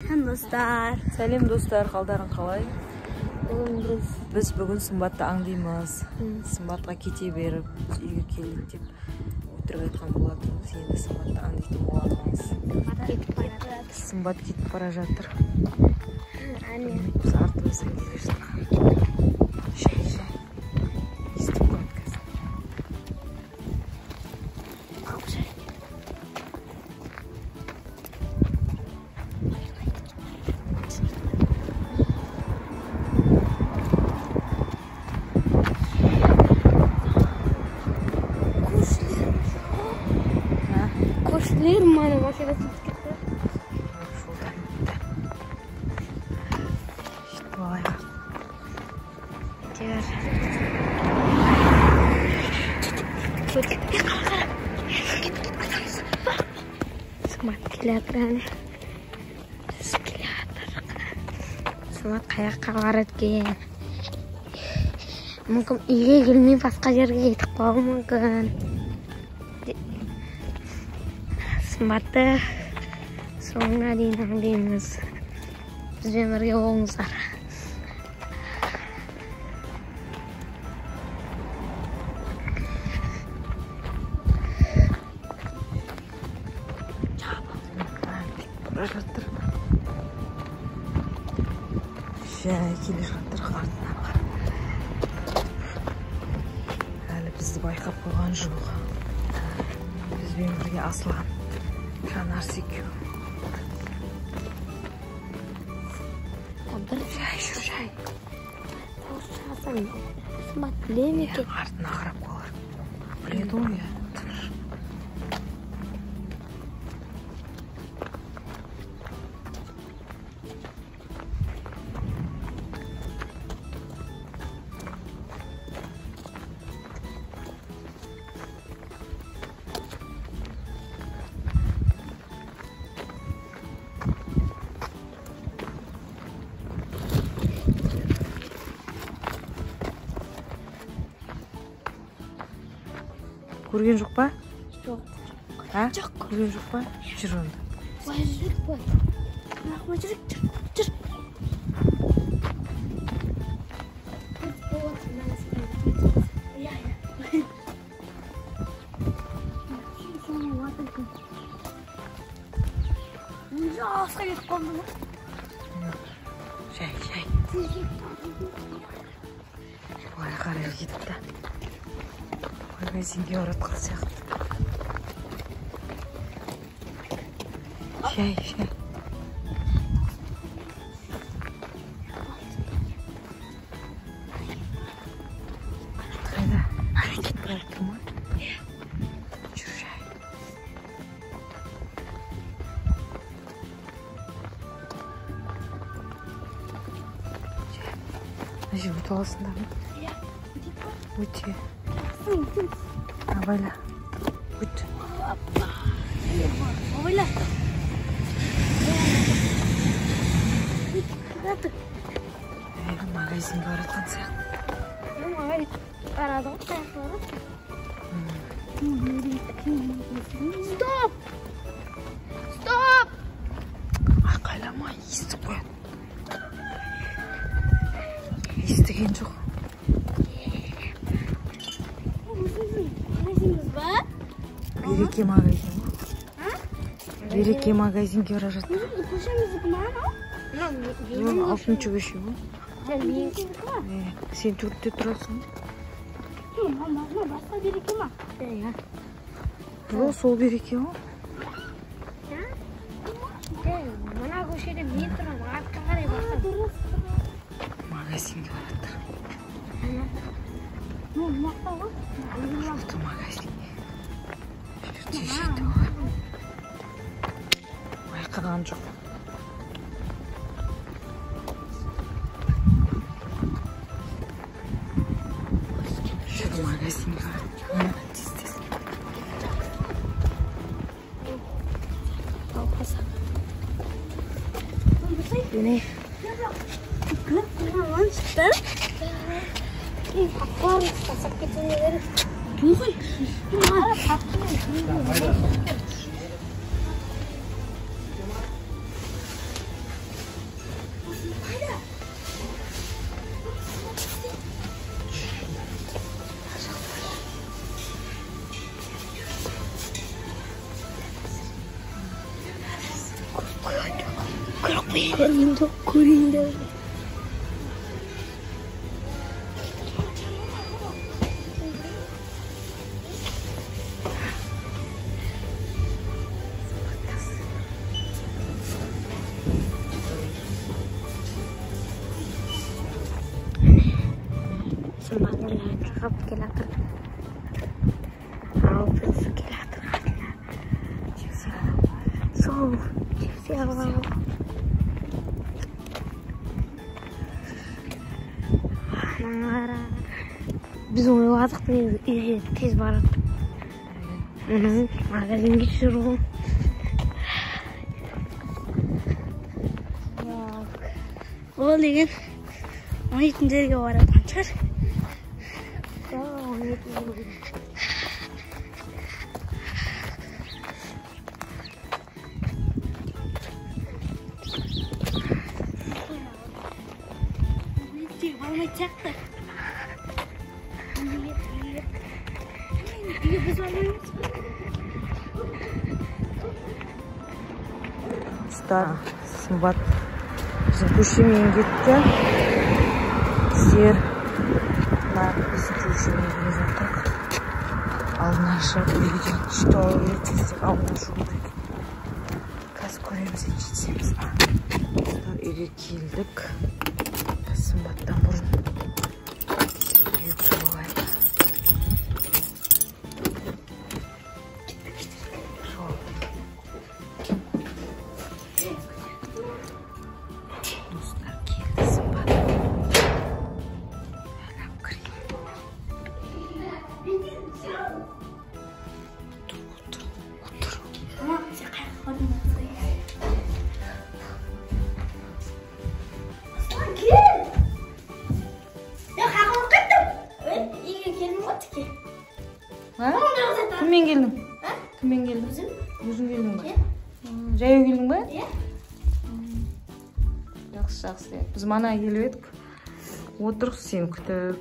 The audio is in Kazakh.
Достар. Сәлем достар, қалдарың қалай? Біз бүгін Сымбатты аңдаймыз. Сымбатқа кете беріп, үйге келдік деп өтірік айтқан болатынбыз. Енді Сымбатты аңдайтын боламыз. Сымбат кетіп бара жатыр. Біз артымыздан келе жатырмыз. Шай. Естіп қойды қазір. Koşuyor mu ana makinesi çıktı? Şuradan gitti. İşte bu ayağı. Gel. Сымбат келатыр. Сымбат қаяққа барады екен. Мүмкін үйге келмей басқа жерге кетіп қалуы мүмкін. Сымбатты соңына дейін аңдаймыз. Бізбен бірге болыңыздар. Шай келе жатыр артынан. Әлі бізді байқап қойған жоқ. Бізбен бірге Аслан, Жанар секеу. Жүр шай. Сымбат біле ме екен? Артына қарап қалар. Біледі ғой я. Көрген жоқ па? Жоқ. Жоқ. Көрген жоқ па? Жүр онда. Былай жүрек қой. Нақма жүрек жүр. Асқа кетіп қалды ма? Шай. Былай қарай кетіпті. Магазинге баратқан сияқты. Шай. Қайда? Кетіп бара жатыр ма? Жүр шай. Мына жер өтіп аласыңдар ма? Өте. Абайла. Өт. Абайла. Магазинге баратқан сияқты. Қарады ғой қаяқтары. Стоп! Айқайлама, естіп қояды. Естіген жоқ. Береке магазин. Береке магазинге бара жатыр. Алтыншы көше ғой. Сен төртте тұрасың. Басқа береке ма? Жоқ, сол береке ғой. Мына көшеде мен тұрам, артқа қарай басқа. Магазинге бара жатыр. Жоқты магазинге. Жерде жетті ғой. Байқаған жоқ. Жүр магазинге бара жатыр. Ne? көрейін деп. Сымбаттылар келатыр. Ал біз келатыр. Сол чипсы алып. Biz oynadık diye tez barıp. Magazin geçiyorum. O degen onun için derge var arkadaşlar. Çaktı. Сымбат біздің көшемен кетті. Сіздер біздің көшемен келе жатырық. Алдына шығып үйге түсті алып ертесек алдына шығу керек. Қазір көреміз жетсеміз. Үйге келдік. Сымбаттан бұрын үйге шығайық. Достар келді Сымбат. Әліп кірейін. Отыр. Кіммен келдің? Кіммен келдің? Өзің келдің ба? Жаяу келдің ба? Жақсы. Біз мана келіп едік. Отырық сені күтіп.